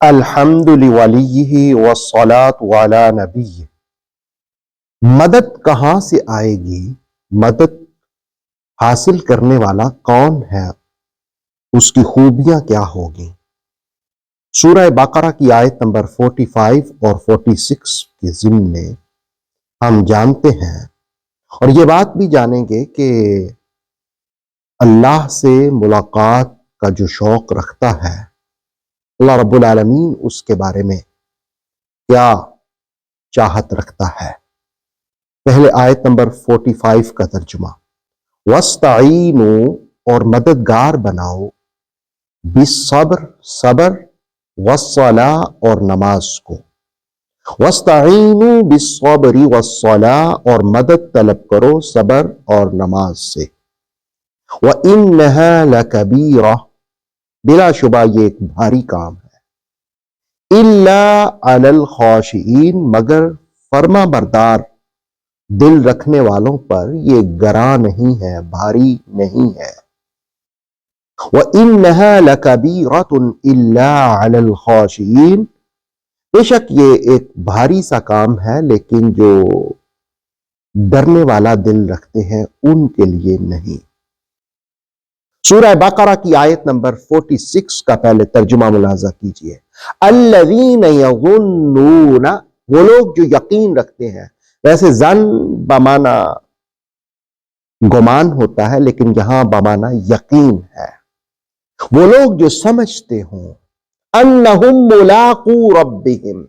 الحمد لولیہ والصلاة علی نبیہ۔ مدد کہاں سے آئے گی؟ مدد حاصل کرنے والا کون ہے؟ اس کی خوبیاں کیا ہوگی؟ سورہ بقرہ کی آیت نمبر 45 اور 46 کے ضمن میں ہم جانتے ہیں اور یہ بات بھی جانیں گے کہ اللہ سے ملاقات کا جو شوق رکھتا ہے اللہ رب العالمین اس کے بارے میں کیا چاہت رکھتا ہے۔ پہلے آیت نمبر 45 کا ترجمہ، وَاسْتَعِینُوا اور مددگار بناؤ، بالصبر صبر، وَالصَّلَاةِ اور نماز کو، وَاسْتَعِینُوا بِالصَّبْرِ وَالصَّلَاةِ اور مدد طلب کرو صبر اور نماز سے، وَإِنَّهَا لَكَبِیرَةٌ بلا شبہ یہ ایک بھاری کام ہے، إِلَّا عَلَى الْخَاشِعِينَ مگر فرما بردار دل رکھنے والوں پر یہ گراں نہیں ہے، بھاری نہیں ہے۔ وَإِنَّهَا لَكَبِيرَةٌ إِلَّا عَلَى الْخَاشِعِينَ بے شک یہ ایک بھاری سا کام ہے لیکن جو ڈرنے والا دل رکھتے ہیں ان کے لیے نہیں۔ سورہ بقرہ کی آیت نمبر 46 کا پہلے ترجمہ ملاحظہ کیجئے، الذین یظنون وہ لوگ جو یقین رکھتے ہیں، ویسے ظن بمعنی گمان ہوتا ہے لیکن یہاں بمعنی یقین ہے، وہ لوگ جو سمجھتے ہوں انہم ملاقو ربہم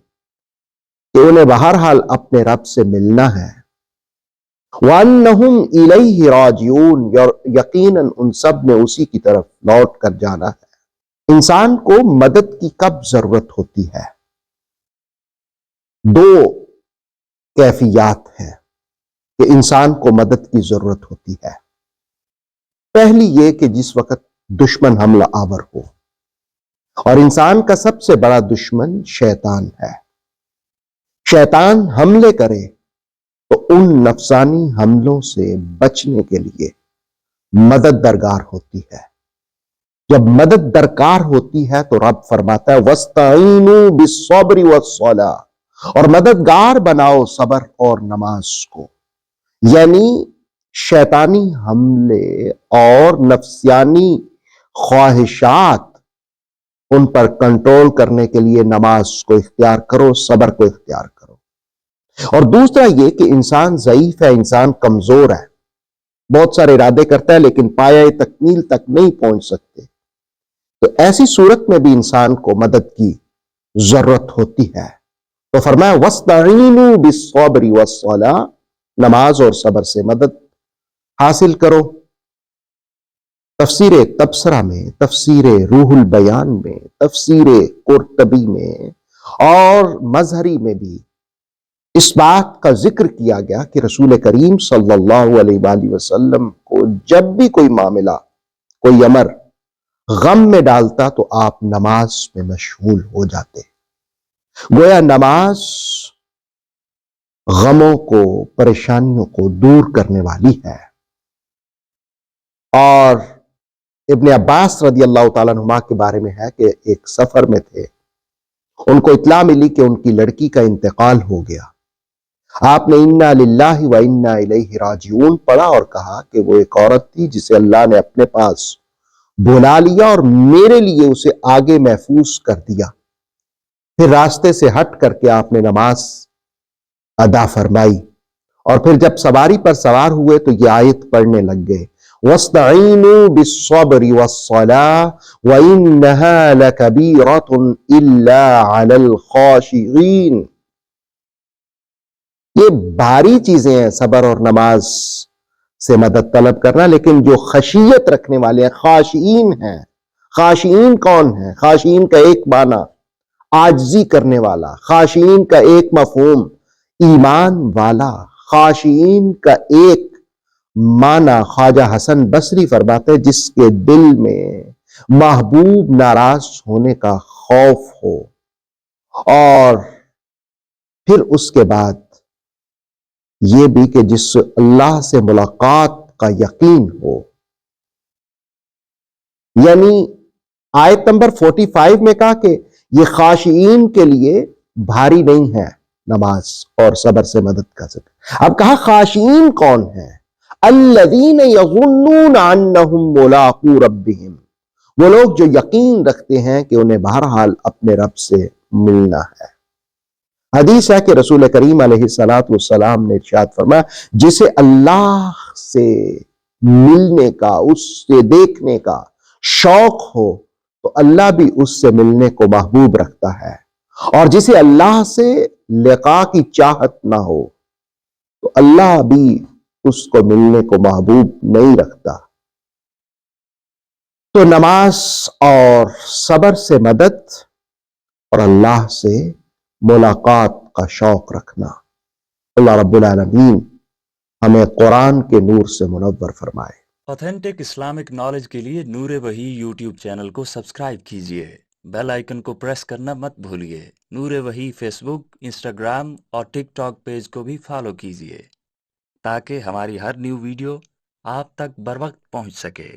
کہ انہیں بہرحال اپنے رب سے ملنا ہے، وَأَنَّهُمْ إِلَيْهِ رَاجِعُونَ یقیناً ان سب نے اسی کی طرف لوٹ کر جانا ہے۔ انسان کو مدد کی کب ضرورت ہوتی ہے؟ دو کیفیات ہیں کہ انسان کو مدد کی ضرورت ہوتی ہے۔ پہلی یہ کہ جس وقت دشمن حملہ آور ہو، اور انسان کا سب سے بڑا دشمن شیطان ہے۔ شیطان حملے کرے تو ان نفسانی حملوں سے بچنے کے لیے مدد درکار ہوتی ہے۔ جب مدد درکار ہوتی ہے تو رب فرماتا ہے وَاسْتَعِینُوا بِالصَّبْرِ وَالصَّلَاةِ اور مددگار بناؤ صبر اور نماز کو، یعنی شیطانی حملے اور نفسیانی خواہشات ان پر کنٹرول کرنے کے لیے نماز کو اختیار کرو، صبر کو اختیار کرو۔ اور دوسرا یہ کہ انسان ضعیف ہے، انسان کمزور ہے، بہت سارے ارادے کرتا ہے لیکن پایہ تکمیل تک نہیں پہنچ سکتے، تو ایسی صورت میں بھی انسان کو مدد کی ضرورت ہوتی ہے۔ تو فرمایا وَاسْتَعِینُوا بِالصَّبْرِ وَالصَّلَاةِ نماز اور صبر سے مدد حاصل کرو۔ تفسیر تبصرہ میں، تفسیر روح البیان میں، تفسیر قرطبی میں اور مظہری میں بھی اس بات کا ذکر کیا گیا کہ رسول کریم صلی اللہ علیہ وآلہ وسلم کو جب بھی کوئی معاملہ، کوئی امر غم میں ڈالتا تو آپ نماز میں مشغول ہو جاتے۔ گویا نماز غموں کو، پریشانیوں کو دور کرنے والی ہے۔ اور ابن عباس رضی اللہ تعالیٰ عنہما کے بارے میں ہے کہ ایک سفر میں تھے، ان کو اطلاع ملی کہ ان کی لڑکی کا انتقال ہو گیا۔ آپ نے اِنَّا لِلَّهِ وَإِنَّا إِلَيْهِ راجعون پڑھا اور کہا کہ وہ ایک عورت تھی جسے اللہ نے اپنے پاس بلا لیا اور میرے لیے اسے آگے محفوظ کر دیا۔ پھر راستے سے ہٹ کر کے آپ نے نماز ادا فرمائی اور پھر جب سواری پر سوار ہوئے تو یہ آیت پڑھنے لگ گئے وَاسْتَعِینُوا بِالصَّبْرِ وَالصَّلَاةِ وَإِنَّهَا لَكَبِيرَةٌ إِلَّا عَلَى الْخَاشِعِينَ یہ بھاری چیزیں ہیں صبر اور نماز سے مدد طلب کرنا، لیکن جو خشیت رکھنے والے ہیں، خاشعین ہیں۔ خاشعین کون ہیں؟ خاشعین کا ایک معنی عاجزی کرنے والا، خاشعین کا ایک مفہوم ایمان والا، خاشعین کا ایک معنی خواجہ حسن بصری فرماتے ہیں جس کے دل میں محبوب ناراض ہونے کا خوف ہو، اور پھر اس کے بعد یہ بھی کہ جس اللہ سے ملاقات کا یقین ہو۔ یعنی آیت نمبر 45 میں کہا کہ یہ خاشعین کے لیے بھاری نہیں ہے نماز اور صبر سے مدد کا ذکر. اب کہا خاشعین کون ہے؟ الذین یظنون انہم ملاقو ربہم، وہ لوگ جو یقین رکھتے ہیں کہ انہیں بہرحال اپنے رب سے ملنا ہے. حدیث ہے کہ رسول کریم علیہ الصلوۃ والسلام نے ارشاد فرمایا جسے اللہ سے ملنے کا، اس سے دیکھنے کا شوق ہو تو اللہ بھی اس سے ملنے کو محبوب رکھتا ہے، اور جسے اللہ سے لقاء کی چاہت نہ ہو تو اللہ بھی اس کو ملنے کو محبوب نہیں رکھتا. تو نماز اور صبر سے مدد اور اللہ سے ملاقات کا شوق رکھنا. اللہ رب العالمین ہمیں قرآن کے نور سے منور فرمائے. آتھینٹک اسلامک نالج کے لیے نور وحی یوٹیوب چینل کو سبسکرائب کیجیے، بیل آئیکن کو پریس کرنا مت بھولیے. نور وحی فیس بک، انسٹاگرام اور ٹک ٹاک پیج کو بھی فالو کیجیے تاکہ ہماری ہر نیو ویڈیو آپ تک بر وقت پہنچ سکے.